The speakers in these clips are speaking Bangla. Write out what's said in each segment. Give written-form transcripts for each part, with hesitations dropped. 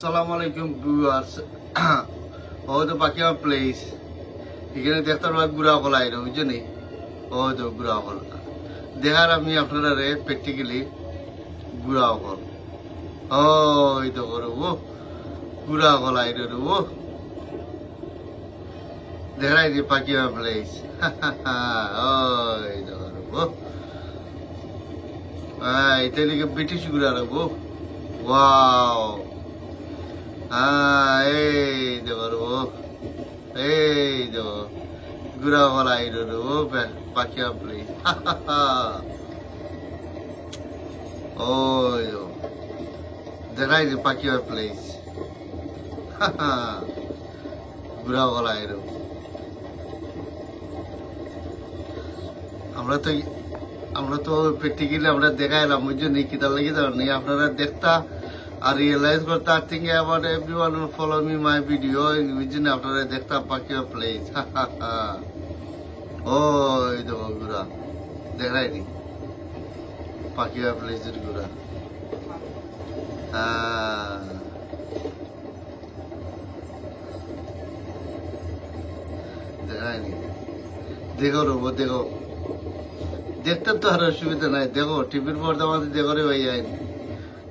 আসসালামু আলাইকুম ভিউয়ার্স। ও তো বাকি আমার প্লেস এখানে দেখতে পারবা গুড়া কলা আইলো বুঝছো ও তো গুড়া কলা দেখার আমি আপনারা প্র্যাকটিক্যালি গুড়া কল ওই তো করবো গুড়া কলা আইলো ও দেখাই দি বাকি আমার প্লেস ওই তো করবো এটা লিখে ব্রিটিশ গুড়া রাখবো ওয়াও এই দেখো এই দেখো গুড়া কলা আইলো বাকি আমার প্লেস ওই তো দেখাই দি বাকি আমার প্লেস গুড়া কলা আইলো আমরা তো প্র্যাকটিক্যালি আমরা দেখাইলাম বুঝছো নি কি তার লেগে যাবেন আপনারা দেখতা আর রিয়েলাইজ করতে আর think about everyone follow me my video বুঝছেন আপনারা দেখতা পাখি প্লেস ওই দেখো গুড়া দেখাইনি পাখি প্লেসের গুড়া দেখাইনি দেখো রবো দেখো দেখতে তো আর অসুবিধা নাই দেখো টিভির পর্দা আমাদের দেখো রে ভাই আইন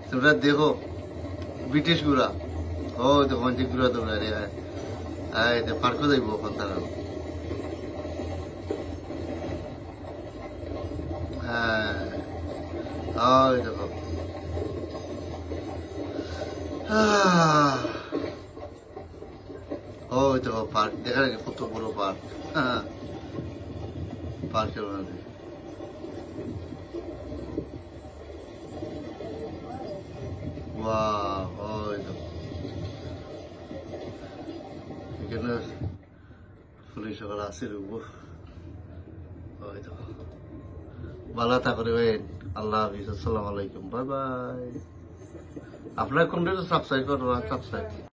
তোমরা দেখো ব্রিটিশ গুড়া ও দেখো মানসিক গুড়া তোমরা রে পার্কও যাইব ওখান তারা ওই দেখো ওই দেখো পার্ক দেখা কত বড় পার্ক পার্কের মধ্যে এখানে পুলিশ আছে ভালো থাকবে ভাই আল্লাহ হাফিজ আসসালামু আলাইকুম বাই বাই আপনার কোনটা সাবস্ক্রাইব করবো সাবস্ক্রাইব